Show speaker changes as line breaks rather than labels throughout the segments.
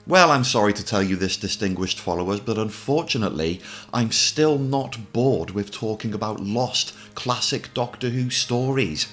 Well, I'm sorry to tell you this, distinguished followers, but unfortunately, I'm still not bored with talking about lost, classic Doctor Who stories.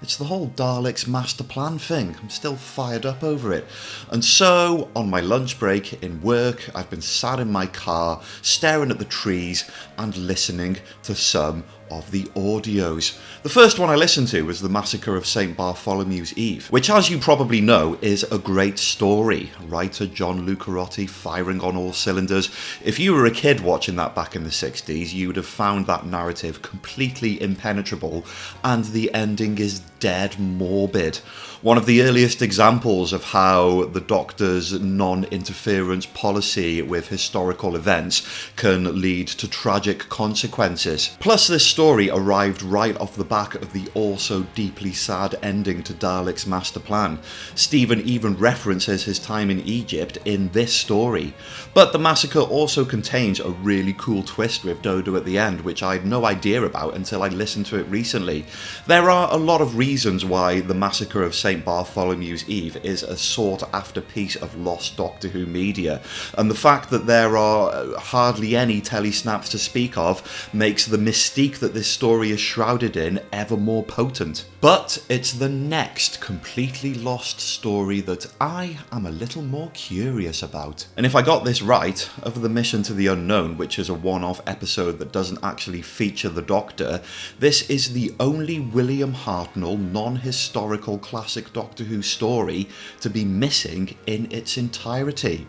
It's the whole Daleks master plan thing. I'm still fired up over it. And so, on my lunch break in work, I've been sat in my car, staring at the trees and listening to some of the audios. The first one I listened to was the Massacre of St. Bartholomew's Eve, which, as you probably know, is a great story. Writer John Lucarotti firing on all cylinders. If you were a kid watching that back in the 60s, you would have found that narrative completely impenetrable, and the ending is dead morbid. One of the earliest examples of how the Doctor's non-interference policy with historical events can lead to tragic consequences. Plus, this story arrived right off the back of the also deeply sad ending to Dalek's master plan. Stephen even references his time in Egypt in this story. But the massacre also contains a really cool twist with Dodo at the end, which I had no idea about until I listened to it recently. There are a lot of reasons why the Massacre of St. Bartholomew's Eve is a sought-after piece of lost Doctor Who media, and the fact that there are hardly any telesnaps to speak of makes the mystique that this story is shrouded in ever more potent. But it's the next completely lost story that I am a little more curious about. And if I got this right, of the Mission to the Unknown, which is a one-off episode that doesn't actually feature the Doctor, this is the only William Hartnell non-historical classic Doctor Who story to be missing in its entirety.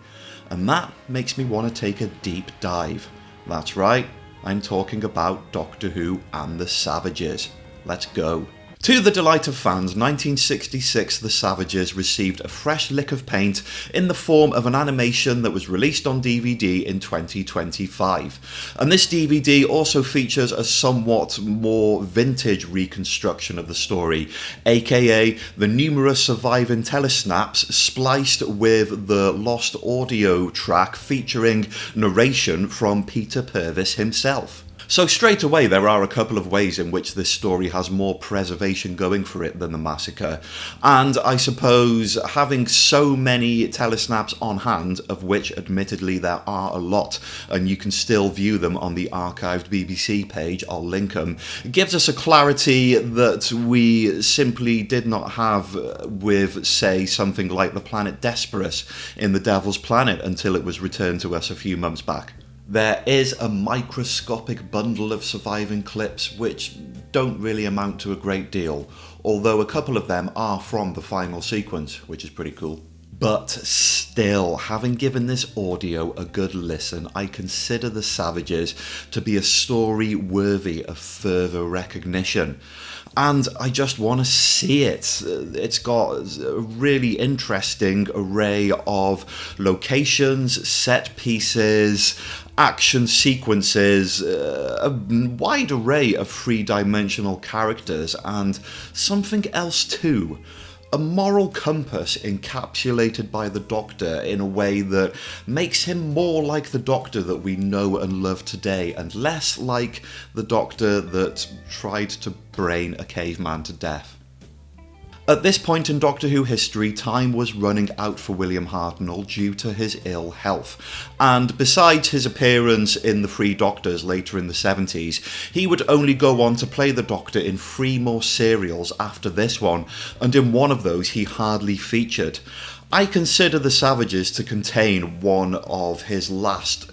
And that makes me want to take a deep dive. That's right, I'm talking about Doctor Who and the Savages. Let's go. To the delight of fans, 1966 The Savages received a fresh lick of paint in the form of an animation that was released on DVD in 2025. And this DVD also features a somewhat more vintage reconstruction of the story, aka the numerous surviving telesnaps spliced with the lost audio track featuring narration from Peter Purves himself. So straight away there are a couple of ways in which this story has more preservation going for it than the Massacre, and I suppose having so many telesnaps on hand, of which admittedly there are a lot, and you can still view them on the archived BBC page, I'll link them, gives us a clarity that we simply did not have with, say, something like the planet Desperus in The Devil's Planet until it was returned to us a few months back. There is a microscopic bundle of surviving clips which don't really amount to a great deal, although a couple of them are from the final sequence, which is pretty cool. But still, having given this audio a good listen, I consider The Savages to be a story worthy of further recognition. And I just want to see it. It's got a really interesting array of locations, set pieces, action sequences, a wide array of three-dimensional characters, and something else too. A moral compass encapsulated by the Doctor in a way that makes him more like the Doctor that we know and love today, and less like the Doctor that tried to brain a caveman to death. At this point in Doctor Who history, time was running out for William Hartnell due to his ill health, and besides his appearance in The Three Doctors later in the 70s, he would only go on to play the Doctor in 3 more serials after this one, and in one of those he hardly featured. I consider The Savages to contain one of his last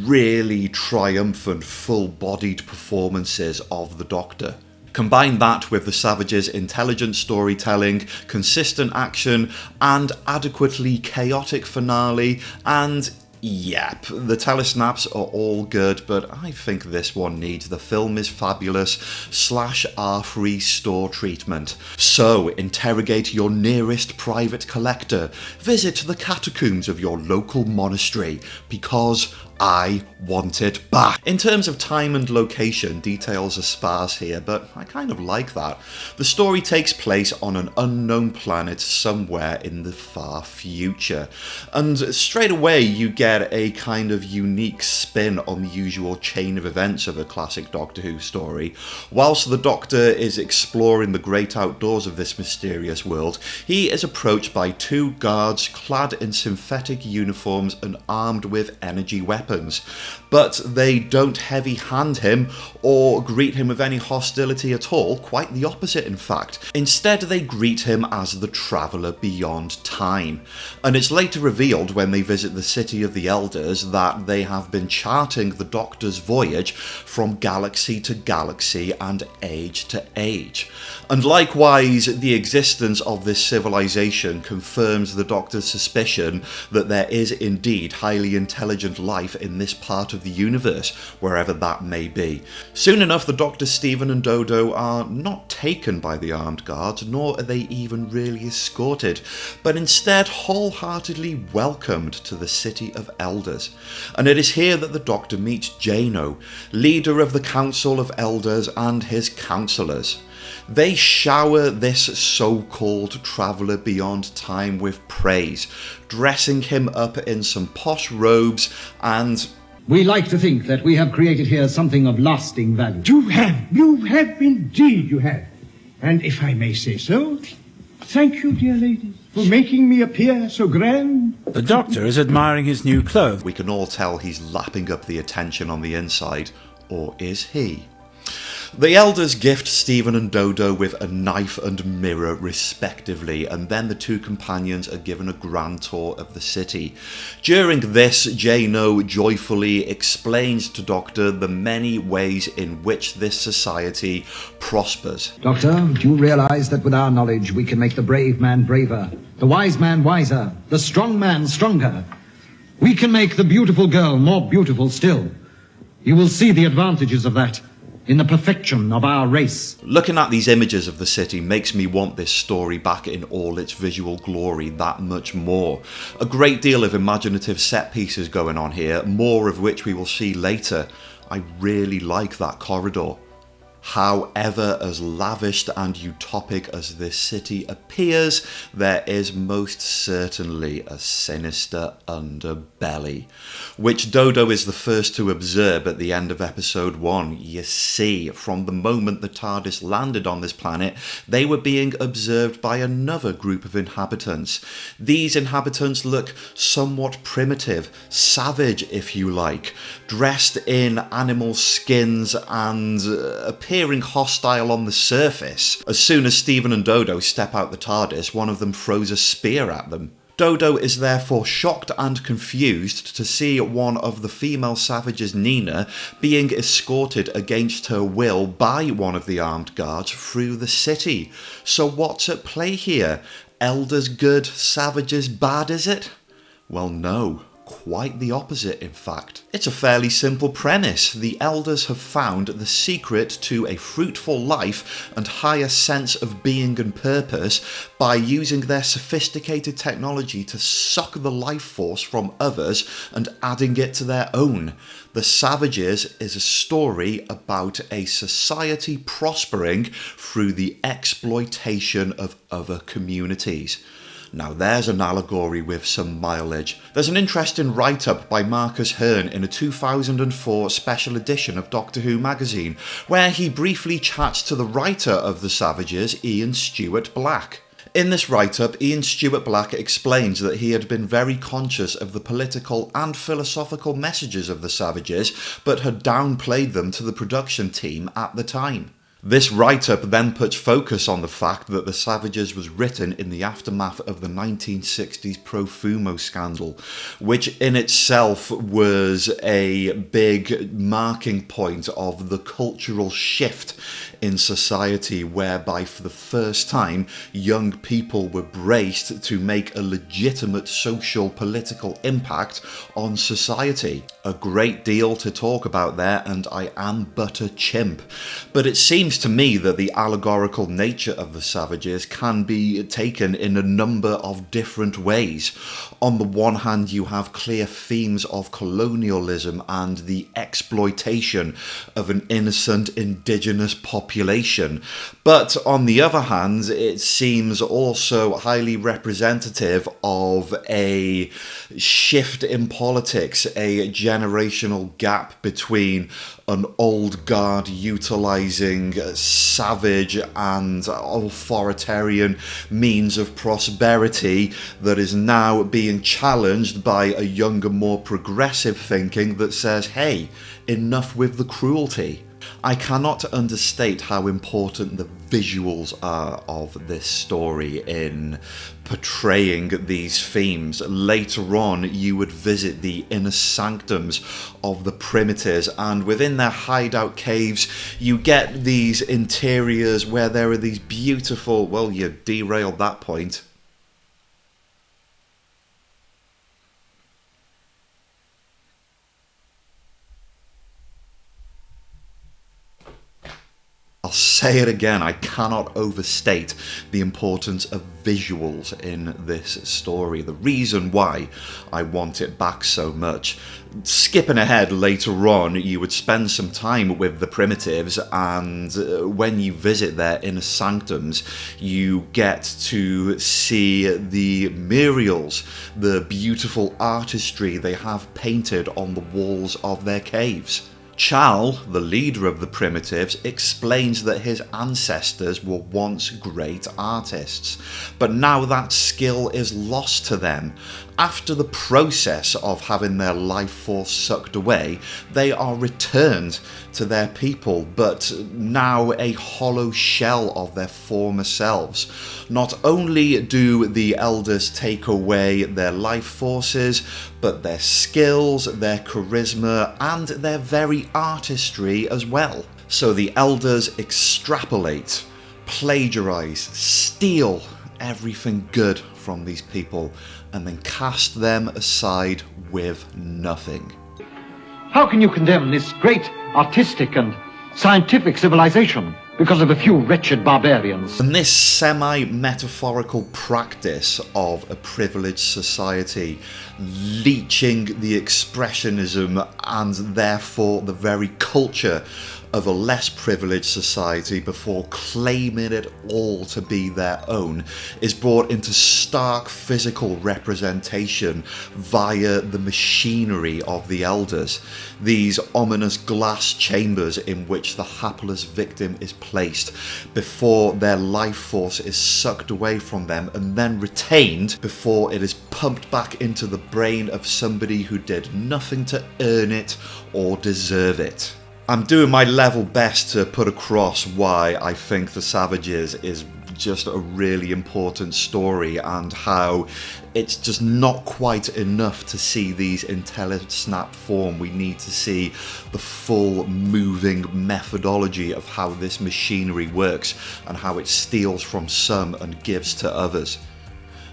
really triumphant, full-bodied performances of the Doctor. Combine that with The Savages' intelligent storytelling, consistent action, and adequately chaotic finale, and yep, the telesnaps are all good, but I think this one needs the film is fabulous /R3 store treatment. So interrogate your nearest private collector, visit the catacombs of your local monastery, because I want it back. In terms of time and location, details are sparse here, but I kind of like that. The story takes place on an unknown planet somewhere in the far future, and straight away you get a kind of unique spin on the usual chain of events of a classic Doctor Who story. Whilst the Doctor is exploring the great outdoors of this mysterious world, he is approached by two guards clad in synthetic uniforms and armed with energy weapons. But they don't heavy-hand him or greet him with any hostility at all, quite the opposite in fact. Instead they greet him as the traveller beyond time. And it's later revealed when they visit the City of the Elders that they have been charting the Doctor's voyage from galaxy to galaxy and age to age. And likewise, the existence of this civilization confirms the Doctor's suspicion that there is indeed highly intelligent life in this part of the universe, wherever that may be. Soon enough, the Doctor, Stephen and Dodo are not taken by the armed guards, nor are they even really escorted, but instead wholeheartedly welcomed to the City of Elders. And it is here that the Doctor meets Jano, leader of the Council of Elders and his councillors. They shower this so-called traveller beyond time with praise, dressing him up in some posh robes and...
We like to think that we have created here something of lasting value.
You have indeed, you have. And if I may say so, thank you, dear ladies, for making me appear so grand.
The Doctor is admiring his new clothes.
We can all tell he's lapping up the attention on the inside, or is he? The Elders gift Stephen and Dodo with a knife and mirror respectively, and then the two companions are given a grand tour of the city. During this, Jano joyfully explains to Doctor the many ways in which this society prospers.
Doctor, do you realise that with our knowledge we can make the brave man braver, the wise man wiser, the strong man stronger? We can make the beautiful girl more beautiful still. You will see the advantages of that in the perfection of our race.
Looking at these images of the city makes me want this story back in all its visual glory that much more. A great deal of imaginative set pieces going on here, more of which we will see later. I really like that corridor. However, as lavished and utopic as this city appears, there is most certainly a sinister underbelly, which Dodo is the first to observe at the end of episode 1. You see, from the moment the TARDIS landed on this planet, they were being observed by another group of inhabitants. These inhabitants look somewhat primitive, savage if you like, dressed in animal skins and appearing hostile on the surface. As soon as Stephen and Dodo step out the TARDIS, one of them throws a spear at them. Dodo is therefore shocked and confused to see one of the female savages, Nina, being escorted against her will by one of the armed guards through the city. So what's at play here? Elders good, savages bad, is it? Well, no. Quite the opposite, in fact. It's a fairly simple premise. The Elders have found the secret to a fruitful life and higher sense of being and purpose by using their sophisticated technology to suck the life force from others and adding it to their own. The Savages is a story about a society prospering through the exploitation of other communities. Now there's an allegory with some mileage. There's an interesting write-up by Marcus Hearn in a 2004 special edition of Doctor Who magazine, where he briefly chats to the writer of The Savages, Ian Stewart Black. In this write-up, Ian Stewart Black explains that he had been very conscious of the political and philosophical messages of The Savages, but had downplayed them to the production team at the time. This write-up then puts focus on the fact that The Savages was written in the aftermath of the 1960s Profumo scandal, which in itself was a big marking point of the cultural shift in society, whereby for the first time young people were braced to make a legitimate social political impact on society. A great deal to talk about there, and I am but a chimp. But it seems seems to me that the allegorical nature of the Savages can be taken in a number of different ways. On the one hand, you have clear themes of colonialism and the exploitation of an innocent indigenous population. But on the other hand, it seems also highly representative of a shift in politics, a generational gap between an old guard utilising savage and authoritarian means of prosperity that is now being challenged by a younger, more progressive thinking that says, hey, enough with the cruelty. I cannot understate how important the visuals are of this story in portraying these themes. Later on, you would visit the inner sanctums of the primitives, and within their hideout caves, you get these interiors where there are these beautiful, well, you derailed that point. I'll say it again, I cannot overstate the importance of visuals in this story. The reason why I want it back so much. Skipping ahead later on, you would spend some time with the primitives, and when you visit their inner sanctums, you get to see the murals, the beautiful artistry they have painted on the walls of their caves. Chal, the leader of the primitives, explains that his ancestors were once great artists, but now that skill is lost to them. After the process of having their life force sucked away, they are returned to their people, but now a hollow shell of their former selves. Not only do the elders take away their life forces, but their skills, their charisma, and their very artistry as well. So the elders extrapolate, plagiarize, steal everything good from these people, and then cast them aside with nothing.
How can you condemn this great artistic and scientific civilization because of a few wretched barbarians?
And this semi-metaphorical practice of a privileged society leeching the expressionism and therefore the very culture of a less privileged society before claiming it all to be their own is brought into stark physical representation via the machinery of the elders. These ominous glass chambers in which the hapless victim is placed before their life force is sucked away from them and then retained before it is pumped back into the brain of somebody who did nothing to earn it or deserve it. I'm doing my level best to put across why I think The Savages is just a really important story and how it's just not quite enough to see these in telesnap form. We need to see the full moving methodology of how this machinery works and how it steals from some and gives to others.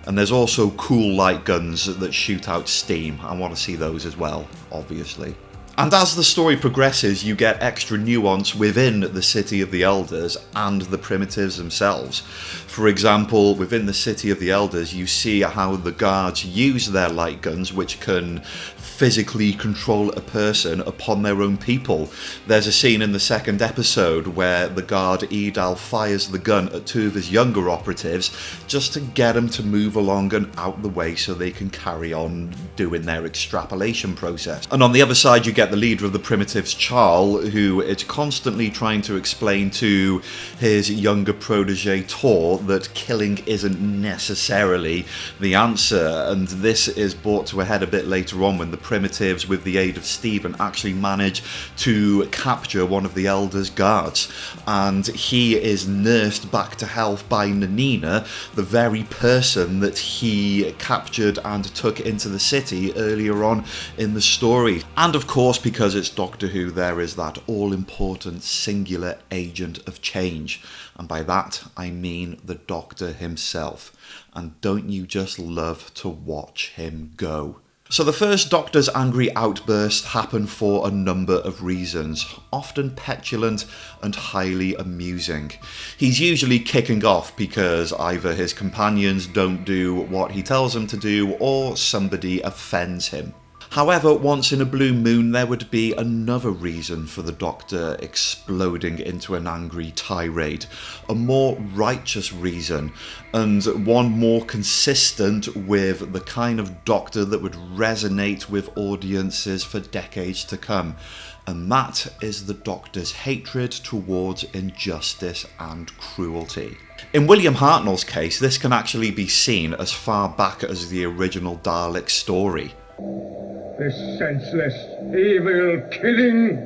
And there's also cool light guns that shoot out steam. I want to see those as well, obviously. And as the story progresses, you get extra nuance within the City of the Elders and the primitives themselves. For example, within the City of the Elders, you see how the guards use their light guns, which can physically control a person upon their own people. There's a scene in the second episode where the guard Edal fires the gun at two of his younger operatives just to get them to move along and out the way so they can carry on doing their extrapolation process. And on the other side, you get the leader of the primitives, Chal, who is constantly trying to explain to his younger protege Tor that killing isn't necessarily the answer, and this is brought to a head a bit later on when the primitives, with the aid of Stephen, actually manage to capture one of the elders' guards, and he is nursed back to health by Nanina, the very person that he captured and took into the city earlier on in the story. And of course, because it's Doctor Who, there is that all-important singular agent of change, and by that I mean the Doctor himself. And don't you just love to watch him go? So the first Doctor's angry outburst happened for a number of reasons, often petulant and highly amusing. He's usually kicking off because either his companions don't do what he tells them to do or somebody offends him. However, once in a blue moon there would be another reason for the Doctor exploding into an angry tirade, a more righteous reason, and one more consistent with the kind of Doctor that would resonate with audiences for decades to come, and that is the Doctor's hatred towards injustice and cruelty. In William Hartnell's case, this can actually be seen as far back as the original Dalek story.
This senseless, evil killing.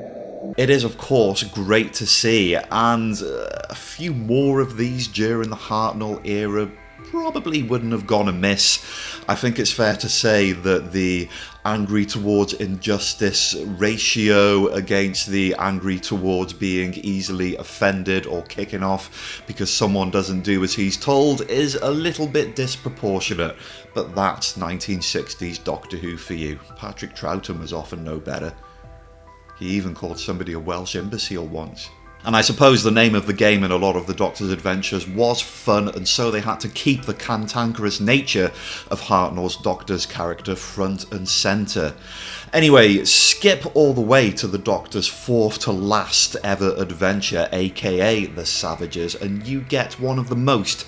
It is, of course, great to see, and a few more of these during the Hartnell era probably wouldn't have gone amiss. I think it's fair to say that the angry towards injustice ratio against the angry towards being easily offended or kicking off because someone doesn't do as he's told is a little bit disproportionate. But that's 1960s Doctor Who for you. Patrick Troughton was often no better. He even called somebody a Welsh imbecile once. And I suppose the name of the game in a lot of the Doctor's adventures was fun, and so they had to keep the cantankerous nature of Hartnell's Doctor's character front and centre. Anyway, skip all the way to the Doctor's fourth to last ever adventure, aka The Savages, and you get one of the most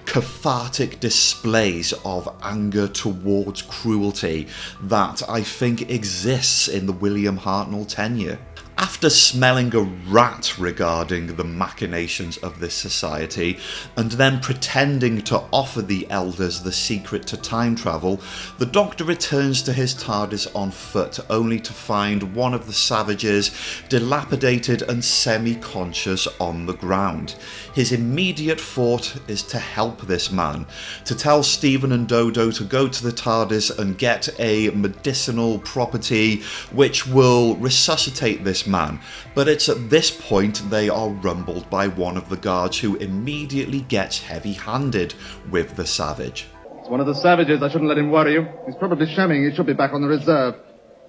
cathartic displays of anger towards cruelty that I think exists in the William Hartnell tenure. After smelling a rat regarding the machinations of this society, and then pretending to offer the elders the secret to time travel, the Doctor returns to his TARDIS on foot, only to find one of the savages dilapidated and semi-conscious on the ground. His immediate thought is to help this man, to tell Stephen and Dodo to go to the TARDIS and get a medicinal property which will resuscitate this man, but it's at this point they are rumbled by one of the guards, who immediately gets heavy-handed with the savage.
It's one of the savages. I shouldn't let him worry you. He's probably shamming. He should be back on the reserve.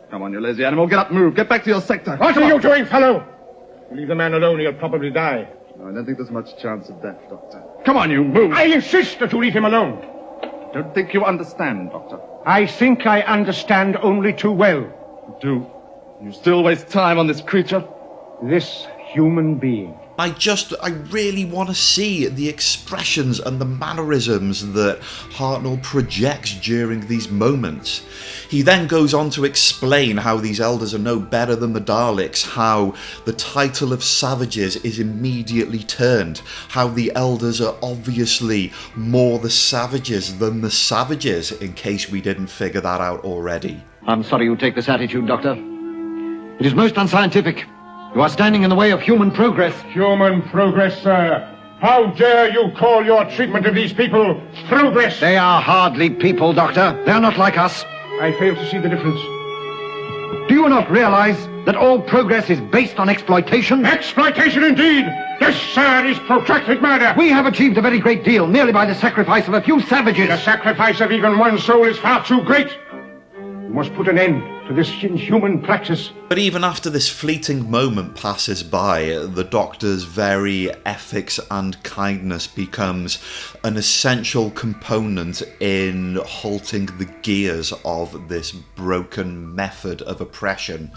Come on, you lazy animal. Get up, move. Get back to your sector.
What are you doing, fellow? Leave the man alone, he'll probably die.
No, I don't think there's much chance of death, Doctor. Come on, you, move.
I insist that you leave him alone.
Don't think you understand, Doctor.
I think I understand only too well.
You do. You still waste time on this creature?
This human being.
I really want to see the expressions and the mannerisms that Hartnell projects during these moments. He then goes on to explain how these elders are no better than the Daleks, how the title of savages is immediately turned, how the elders are obviously more the savages than the savages, in case we didn't figure that out already.
I'm sorry you take this attitude, Doctor. It is most unscientific. You are standing in the way of human progress.
Human progress, sir. How dare you call your treatment of these people progress?
They are hardly people, Doctor. They are not like us.
I fail to see the difference.
Do you not realize that all progress is based on exploitation?
Exploitation indeed! This, sir, is protracted murder!
We have achieved a very great deal merely by the sacrifice of a few savages.
The sacrifice of even one soul is far too great. You must put an end to this inhuman practice.
But even after this fleeting moment passes by, the Doctor's very ethics and kindness becomes an essential component in halting the gears of this broken method of oppression.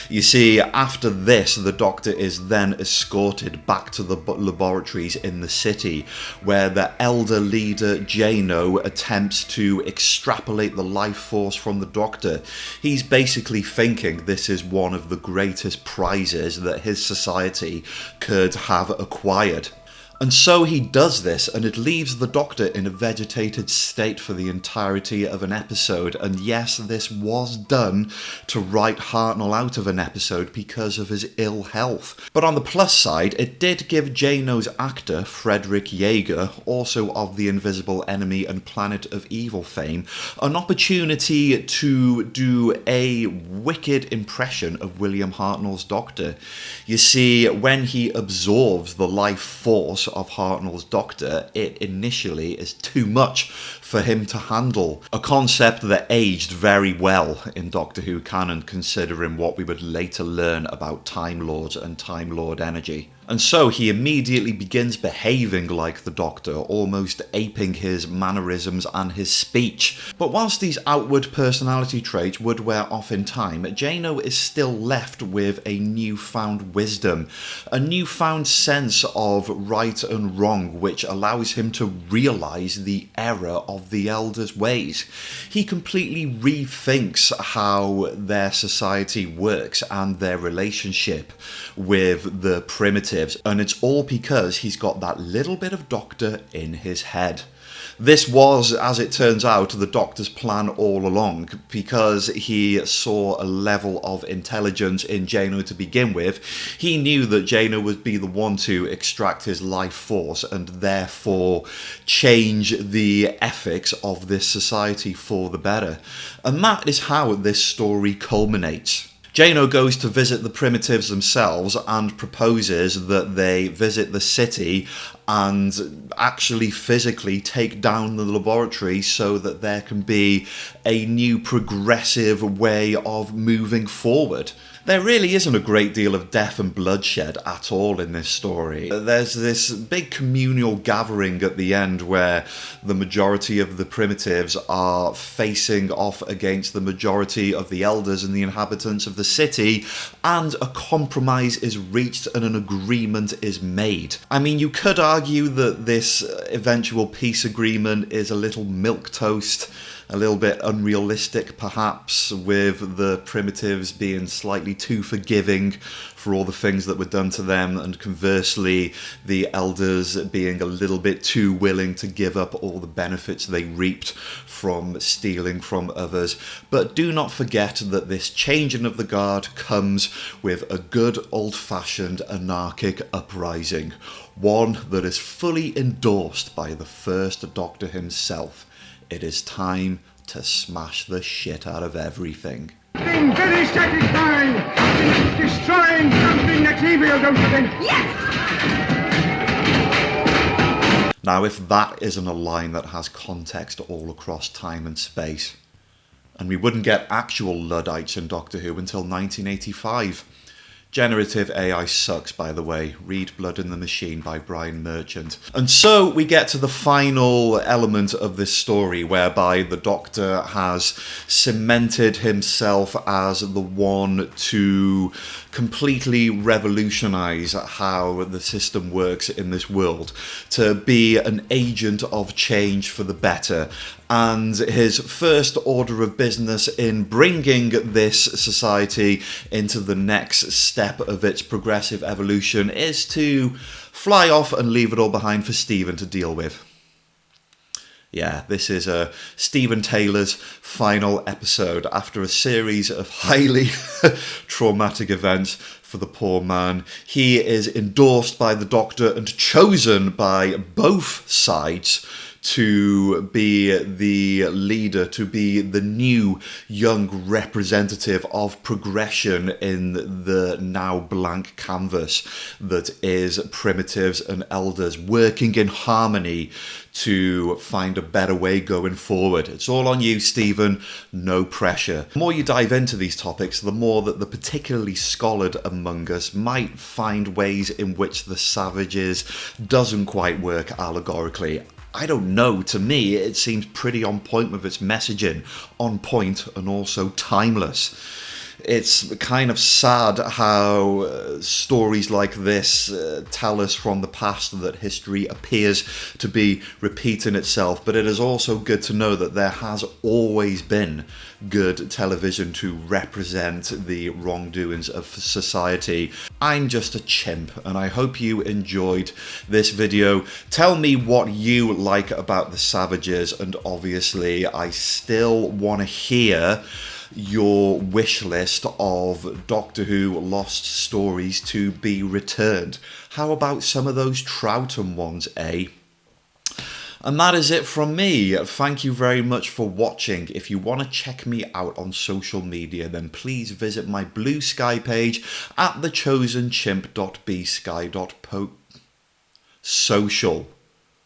You see, after this, the Doctor is then escorted back to the laboratories in the city, where the elder leader Jano attempts to extrapolate the life force from the Doctor. He's basically thinking this is one of the greatest prizes that his society could have acquired. And so he does this, and it leaves the Doctor in a vegetated state for the entirety of an episode. And yes, this was done to write Hartnell out of an episode because of his ill health. But on the plus side, it did give Jano's actor, Frederick Yeager, also of The Invisible Enemy and Planet of Evil fame, an opportunity to do a wicked impression of William Hartnell's Doctor. You see, when he absorbs the life force force of Hartnell's Doctor, it initially is too much for him to handle. A concept that aged very well in Doctor Who canon, considering what we would later learn about Time Lords and Time Lord energy. And so he immediately begins behaving like the Doctor, almost aping his mannerisms and his speech. But whilst these outward personality traits would wear off in time, Jano is still left with a newfound wisdom, a newfound sense of right and wrong, which allows him to realise the error of the Elders' ways. He completely rethinks how their society works and their relationship with the Primitives. And it's all because he's got that little bit of Doctor in his head. This was, as it turns out, the Doctor's plan all along, because he saw a level of intelligence in Jano to begin with. He knew that Jano would be the one to extract his life force and therefore change the ethics of this society for the better. And that is how this story culminates. Jano goes to visit the Primitives themselves and proposes that they visit the city and actually physically take down the laboratory so that there can be a new progressive way of moving forward. There really isn't a great deal of death and bloodshed at all in this story. There's this big communal gathering at the end where the majority of the Primitives are facing off against the majority of the Elders and the inhabitants of the city, and a compromise is reached and an agreement is made. I mean, you could argue that this eventual peace agreement is a little milquetoast, a little bit unrealistic perhaps, with the Primitives being slightly too forgiving for all the things that were done to them, and conversely the Elders being a little bit too willing to give up all the benefits they reaped from stealing from others. But do not forget that this changing of the guard comes with a good old-fashioned anarchic uprising, one that is fully endorsed by the first Doctor himself. It is time to smash the shit out of everything.
Being very satisfying. Destroying something that's evil, don't you think?
Yes!
Now, if that isn't a line that has context all across time and space. And we wouldn't get actual Luddites in Doctor Who until 1985. Generative AI sucks, by the way. Read Blood in the Machine by Brian Merchant. And so we get to the final element of this story, whereby the Doctor has cemented himself as the one to completely revolutionise how the system works in this world, to be an agent of change for the better. And his first order of business in bringing this society into the next step of its progressive evolution is to fly off and leave it all behind for Stephen to deal with. Yeah, this is Stephen Taylor's final episode after a series of highly traumatic events for the poor man. He is endorsed by the Doctor and chosen by both sides to be the leader, to be the new young representative of progression in the now blank canvas that is Primitives and Elders working in harmony to find a better way going forward. It's all on you, Stephen. No pressure. The more you dive into these topics, the more that the particularly scholared among us might find ways in which the Savages doesn't quite work allegorically. I don't know, to me it seems pretty on point with its messaging, on point and also timeless. It's kind of sad how stories like this tell us from the past that history appears to be repeating itself, but it is also good to know that there has always been good television to represent the wrongdoings of society. I'm just a chimp, and I hope you enjoyed this video. Tell me what you like about the Savages, and obviously I still want to hear your wish list of Doctor Who lost stories to be returned. How about some of those Troughton ones, eh? And that is it from me. Thank you very much for watching. If you want to check me out on social media, then please visit my Blue Sky page at thechosenchimp.bsky.po. social,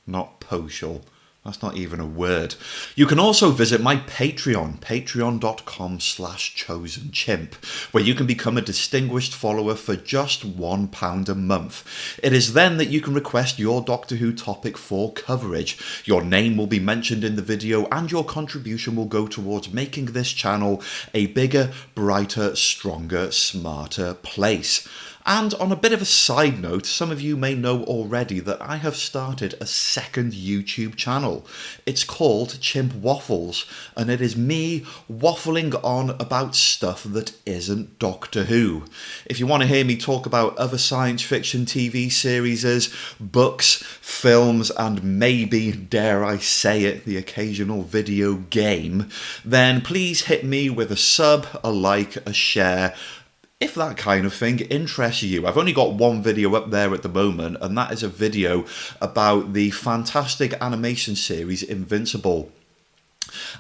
not social. That's not even a word. You can also visit my Patreon, patreon.com/chosenchimp, where you can become a distinguished follower for just £1 a month. It is then that you can request your Doctor Who topic for coverage. Your name will be mentioned in the video and your contribution will go towards making this channel a bigger, brighter, stronger, smarter place. And on a bit of a side note, some of you may know already that I have started a second YouTube channel. It's called Chimp Waffles, and it is me waffling on about stuff that isn't Doctor Who. If you want to hear me talk about other science fiction TV series, books, films, and maybe, dare I say it, the occasional video game, then please hit me with a sub, a like, a share, if that kind of thing interests you. I've only got one video up there at the moment, and that is a video about the fantastic animation series Invincible.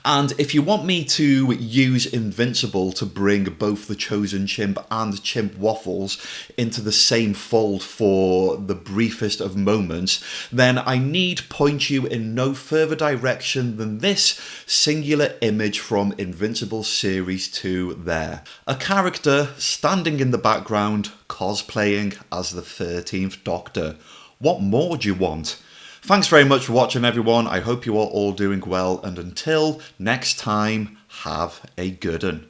And if you want me to use Invincible to bring both the Chosen Chimp and Chimp Waffles into the same fold for the briefest of moments, then I need point you in no further direction than this singular image from Invincible Series 2 there. A character standing in the background cosplaying as the 13th Doctor. What more do you want? Thanks very much for watching, everyone. I hope you are all doing well, and until next time, have a good one.